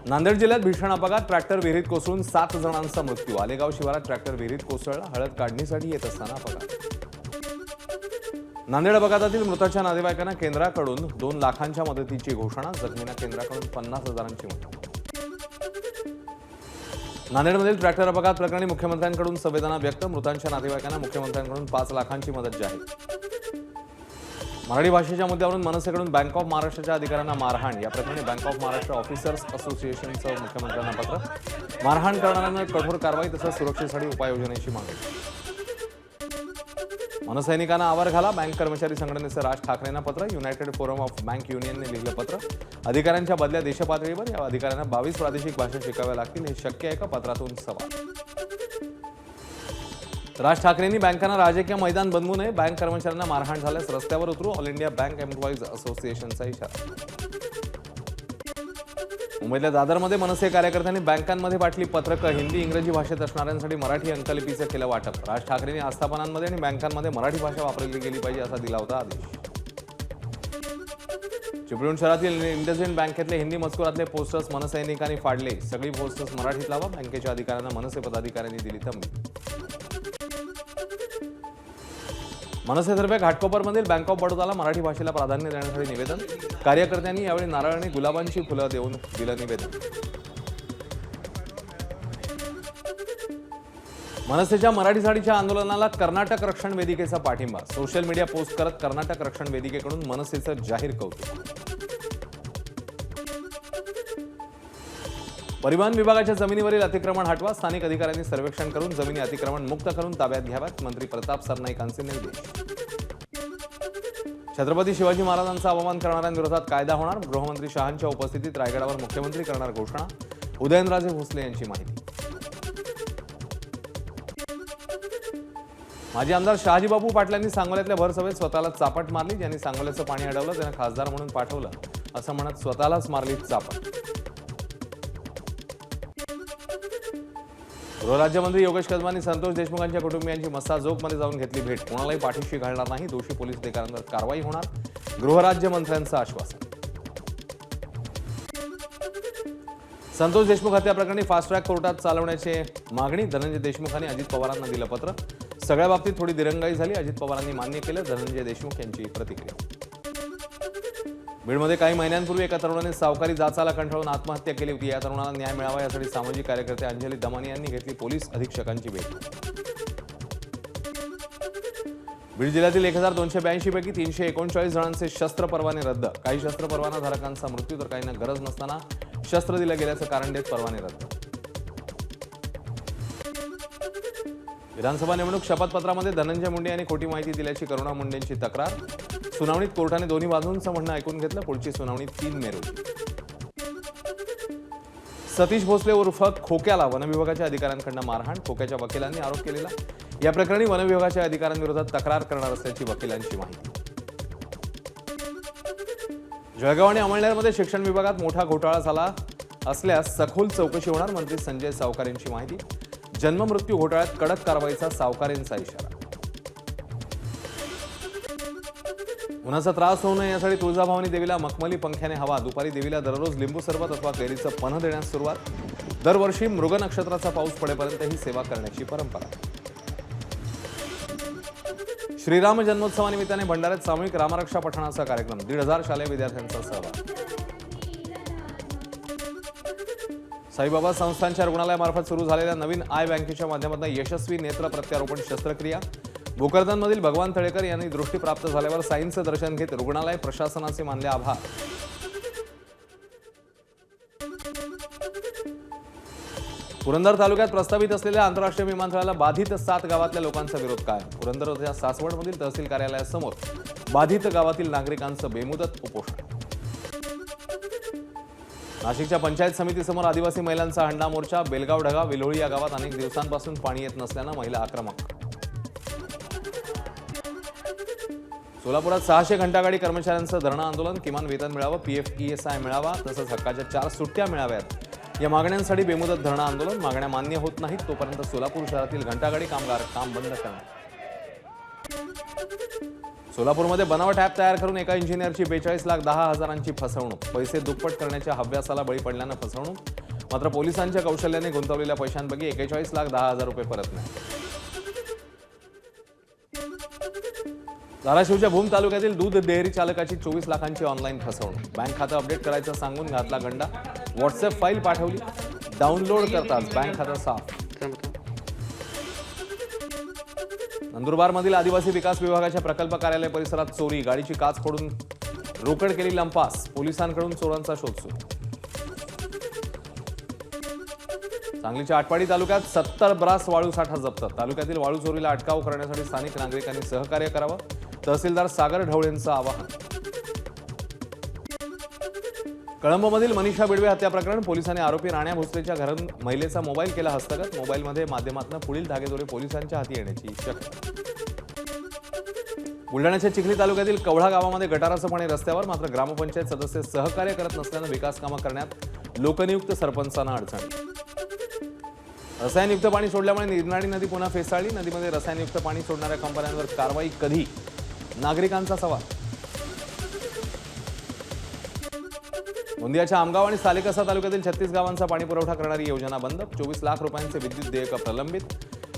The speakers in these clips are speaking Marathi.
नांदेड जिल्ह्यात भीषण अपघात, ट्रॅक्टर विहिरीत कोसळून 7 जणांचा मृत्यू। आलेगाव शिवारात ट्रॅक्टर विहिरीत कोसळला, हळद काढणीसाठी येत असताना अपघात। नांदेड अपघातातील मृताच्या नातेवाईकांना केंद्राकडून 2 लाखांच्या मदतीची घोषणा, जखमींना केंद्राकडून 50,000ची मदत। नांदेडमधील ट्रॅक्टर अपघात प्रकरणी मुख्यमंत्र्यांकडून संवेदना व्यक्त, मृतांच्या नातेवाईकांना मुख्यमंत्र्यांकडून 5 लाखांची मदत जाहीर। मराठी भाषेच्या मुद्द्यावरून मनसेकडून बँक ऑफ महाराष्ट्राच्या अधिकाऱ्यांना मारहाण, या प्रकरणी बँक ऑफ महाराष्ट्र ऑफिसर्स असोसिएशनचं मुख्यमंत्र्यांना पत्र, मारहाण करणाऱ्यांना कठोर कारवाई तसंच सुरक्षेसाठी उपाययोजनेची मागणी। मनसैनिकांना आवर घाला, बँक कर्मचारी संघटनेचं राज ठाकरेंना पत्र, युनायटेड फोरम ऑफ बँक युनियनने लिहिलं पत्र, अधिकाऱ्यांच्या बदल्या देशपातळीवर, या अधिकाऱ्यांना 22 प्रादेशिक भाषा शिकाव्या लागतील, हे शक्य आहे का, पत्रातून सवाल। राज ठाकरेंनी बँकांना राजकीय मैदान बनवू नये, बँक कर्मचाऱ्यांना मारहाण झाल्यास रस्त्यावर उतरू, ऑल इंडिया बँक एम्प्लॉईज असोसिएशनचा इशारा। मुंबईतल्या दादरमध्ये मनसे कार्यकर्त्यांनी बँकांमध्ये पाठली पत्रकं, हिंदी इंग्रजी भाषेत असणाऱ्यांसाठी मराठी अंकलिपीचं केलं वाटप। राज ठाकरेंनी आस्थापनांमध्ये आणि बँकांमध्ये मराठी भाषा वापरली गेली पाहिजे असा दिला होता आदेश। चिपळूण शहरातील इंडसइंड बँकेतले हिंदी मजकुरातले पोस्टर्स मनसैनिकांनी फाडले, सगळी पोस्टर्स मराठीत लावा, बँकेच्या अधिकाऱ्यांना मनसे पदाधिकाऱ्यांनी दिली तंबी। मनसेतर्फे घाटकोपरमधील बँक ऑफ बडोदाला मराठी भाषेला प्राधान्य देण्यासाठी निवेदन, कार्यकर्त्यांनी यावेळी नारळ आणि गुलाबांची फुलं देऊन दिलं निवेदन। मनसेच्या मराठी साडीच्या आंदोलनाला कर्नाटक रक्षण वेदिकेचा पाठिंबा, सोशल मीडिया पोस्ट करत कर्नाटक रक्षण वेदिकेकडून मनसेचं जाहीर कौतुक। परिवहन विभागाच्या जमिनीवरील अतिक्रमण हटवा, स्थानिक अधिकाऱ्यांनी सर्वेक्षण करून जमिनी अतिक्रमण मुक्त करून ताब्यात घ्याव्यात, मंत्री प्रताप सरनाईकांचे निर्देश। छत्रपती शिवाजी महाराजांचा अपमान करणाऱ्यांविरोधात कायदा होणार, गृहमंत्री शहांच्या उपस्थितीत रायगडावर मुख्यमंत्री करणार घोषणा, उदयनराजे भोसले यांची माहिती। माजी आमदार शहाजीबाबू पाटलांनी सांगोल्यातल्या भरसभेत स्वतःला चापट मारली, ज्यांनी सांगोल्याचं पाणी अडवलं त्यांना खासदार म्हणून पाठवलं असं म्हणत स्वतःलाच मारली चापट। गृहराज्यमंत्री योगेश कदमांनी संतोष देशमुखांच्या कुटुंबियांची मस्साजोगमध्ये जाऊन घेतली भेट, कोणालाही पाठीशी घालणार नाही, दोषी पोलीस अधिकाऱ्यांवर कारवाई होणार, गृहराज्यमंत्र्यांचं आश्वासन। संतोष देशमुख हत्या प्रकरणी फास्ट ट्रॅक कोर्टात चालवण्याची मागणी, धनंजय देशमुखांनी अजित पवारांना दिलं पत्र, सगळ्या बाबतीत थोडी दिरंगाई झाली, अजित पवारांनी मान्य केलं, धनंजय देशमुख यांची प्रतिक्रिया। बीडमध्ये काही महिन्यांपूर्वी एका तरुणाने सावकारी जाचाला कंटाळून आत्महत्या केली होती, या तरुणाला न्याय मिळावा यासाठी सामाजिक कार्यकर्ते अंजली दमानी यांनी घेतली पोलीस अधीक्षकांची भेट। बीड जिल्ह्यातील 1282 पैकी 339 जणांचे शस्त्र परवाने रद्द, काही शस्त्र परवाना धारकांचा मृत्यू तर काहींना गरज नसताना शस्त्र दिलं गेल्याचं कारण देत परवाने रद्द। विधानसभा निवडणूक शपथपत्रामध्ये धनंजय मुंडे यांनी खोटी माहिती दिल्याची करुणा मुंडेंची तक्रार, सुनावणीत कोर्टाने दोन्ही बाजूंचं म्हणणं ऐकून घेतलं, पुढची सुनावणी 3 मे रोजी। सतीश भोसले उर्फ खोक्याला वनविभागाच्या अधिकाऱ्यांकडून मारहाण, खोक्याच्या वकिलांनी आरोप केलेला, या प्रकरणी वनविभागाच्या अधिकाऱ्यांविरोधात तक्रार करणार असल्याची वकिलांची माहिती। जळगाव आणि अमळनेरमध्ये शिक्षण विभागात मोठा घोटाळा झाला असल्यास सखोल चौकशी होणार, मंत्री संजय सावकार यांची माहिती। जन्म मृत्यू घोटाळ्यात कडक कारवाईचा सावकारेंचा इशारा। उन्हाचा त्रास होऊ नये यासाठी तुळजाभवानी देवीला मखमली पंख्याने हवा, दुपारी देवीला दररोज लिंबू सरबत अथवा कैरीचं पन्ह देण्यास सुरुवात, दरवर्षी मृग नक्षत्राचा पाऊस पडेपर्यंत ही सेवा करण्याची परंपरा। श्रीराम जन्मोत्सवानिमित्ताने भंडाऱ्यात सामूहिक रामरक्षा पठणाचा कार्यक्रम, 1,500 शालेय विद्यार्थ्यांचा सहभाग। साईबाबा संस्थांच्या रुग्णालयामार्फत सुरू झालेल्या नवीन आय बँकेच्या माध्यमातून यशस्वी नेत्र प्रत्यारोपण शस्त्रक्रिया, भोकरदनमधील भगवान तळेकर यांनी दृष्टी प्राप्त झाल्यावर साईंचं दर्शन घेत रुग्णालय प्रशासनाचे मानले आभार। पुरंदर तालुक्यात प्रस्तावित असलेल्या आंतरराष्ट्रीय विमानतळाला बाधित 7 गावातल्या लोकांचा विरोध कायम, पुरंदरच्या सासवडमधील तहसील कार्यालयासमोर बाधित गावातील नागरिकांचं बेमुदत उपोषण। नाशिकच्या पंचायत समितीसमोर आदिवासी महिलांचा हंडा मोर्चा, बेलगाव ढगा विलोळी या गावात अनेक दिवसांपासून पाणी येत नसल्यानं महिला आक्रमक। सोलापुरात 600 घंटागाडी कर्मचाऱ्यांचं धरणं आंदोलन, किमान वेतन मिळावं, PF-ESI मिळावा तसंच हक्काच्या 4 सुट्ट्या मिळाव्यात या मागण्यांसाठी बेमुदत धरणं आंदोलन, मागण्या मान्य होत नाहीत तोपर्यंत सोलापूर शहरातील घंटागाडी कामगार काम बंद करणार। सोलापूरमध्ये बनावट ॲप तयार करून एका इंजिनियरची 42,10,000ची फसवणूक. पैसे दुप्पट करण्याच्या हव्यासाला बळी पडल्यानं फसवणूक. मात्र पोलिसांच्या कौशल्याने गुंतवलेल्या पैशांपैकी 41,10,000 रुपये परत नाही. धाराशिवच्या भूम तालुक्यातील दूध डेअरी चालकाची 24 लाखांची ऑनलाईन फसवणूक. बँक खातं अपडेट करायचं सांगून घातला गंडा. व्हॉट्सअप फाईल पाठवली, डाउनलोड करताच बँक खातं साफ. नंदुरबारमधील आदिवासी विकास विभागाच्या प्रकल्प कार्यालय परिसरात चोरी. गाडीची काच फोडून रोकड केली लंपास. पोलिसांकडून चोरांचा शोध सुरू. सांगलीच्या आटपाडी तालुक्यात 70 ब्रास वाळू साठा जप्त. तालुक्यातील वाळू चोरीला अटकाव करण्यासाठी स्थानिक नागरिकांनी सहकार्य करावं. तहसीलदार सागर ढवळेंचं आवाहन. कळंबमधील मनीषा बिडवे हत्या प्रकरण. पोलिसांनी आरोपी राण्या भोसलेच्या घरून महिलेचा मोबाईल केला हस्तगत. मोबाईलमध्ये माध्यमातून पुढील धागेदोरे पोलिसांच्या हाती येण्याची शक्यता. बुलढाण्याच्या चिखली तालुक्यातील कवळा गावामध्ये गटाराचं पाणी रस्त्यावर. मात्र ग्रामपंचायत सदस्य सहकार्य करत नसल्यानं विकास कामं करण्यात लोकनियुक्त सरपंचांना अडचण. रसायनयुक्त पाणी सोडल्यामुळे निर्नाळी नदी पुन्हा फेसाळली. नदीमध्ये रसायनयुक्त पाणी सोडणाऱ्या कंपन्यांवर कारवाई कधी? नागरिकांचा सवाल. गोंदियाच्या आमगाव आणि सालेकसा तालुक्यातील 36 गावांचा पाणी पुरवठा करणारी योजना बंद. 24 लाख रुपयांचे विद्युत देयक प्रलंबित.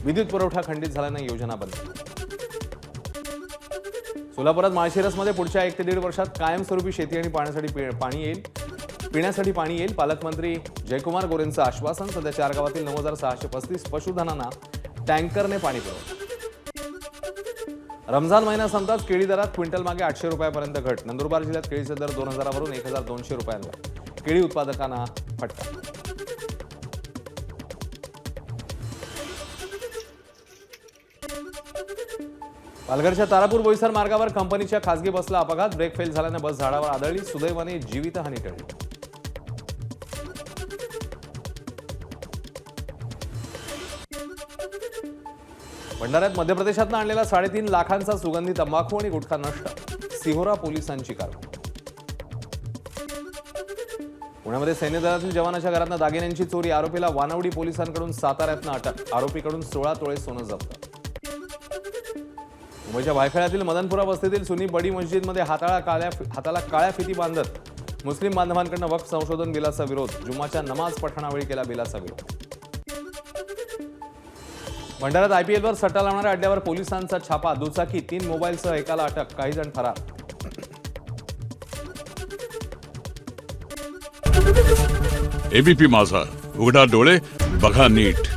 विद्युत पुरवठा खंडित झाल्यानं योजना बंद. सोलापुरात माळशिरसमध्ये पुढच्या 1 ते 1.5 वर्षात कायमस्वरूपी शेती आणि पिण्यासाठी पाणी येईल. पालकमंत्री जयकुमार गोरेंचं आश्वासन. सध्या 4 गावातील 9,635 पशुधनांना टँकरने पाणी पुरवठा. रमजान महिना संपताच केळी दरात क्विंटल मागे 800 रुपयापर्यंत घट. नंदुरबार जिल्ह्यात केळीचे दर 2,000 वरून 1,200 रुपयांवर. केळी उत्पादकांना फटका. पालघरच्या तारापूर बोईसर मार्गावर कंपनीच्या खासगी बसला अपघात. ब्रेक फेल झाल्याने बस झाडावर आदळली. सुदैवाने जीवितहानी टळली. भंडाऱ्यात मध्य प्रदेशातून आणलेला 3.5 लाखांचा सुगंधी तंबाखू आणि गुटखा नष्ट. सिहोरा पोलिसांची कारवाई. पुण्यामध्ये सैन्य दलातील जवानाच्या घरातून दागिन्यांची चोरी. आरोपीला वानवडी पोलिसांकडून साताऱ्यातनं अटक. आरोपीकडून 16 तोळे सोनं जप्त. मुंबईच्या भायखळ्यातील मदनपुरा वस्तीतील सुन्नी बडी मस्जिदमध्ये हाताला काळ्या फिती बांधत मुस्लिम बांधवांकडून वक्फ संशोधन बिलाचा विरोध. जुम्माच्या नमाज पठणावेळी केला बिलाचा विरोध. भंडाऱ्यात आयपीएलवर सट्टा लावणाऱ्या अड्ड्यावर पोलिसांचा छापा. दुचाकी 3 मोबाईलसह एकाला अटक. काही जण फरार. एबीपी माझा, उघडा डोळे बघा नीट.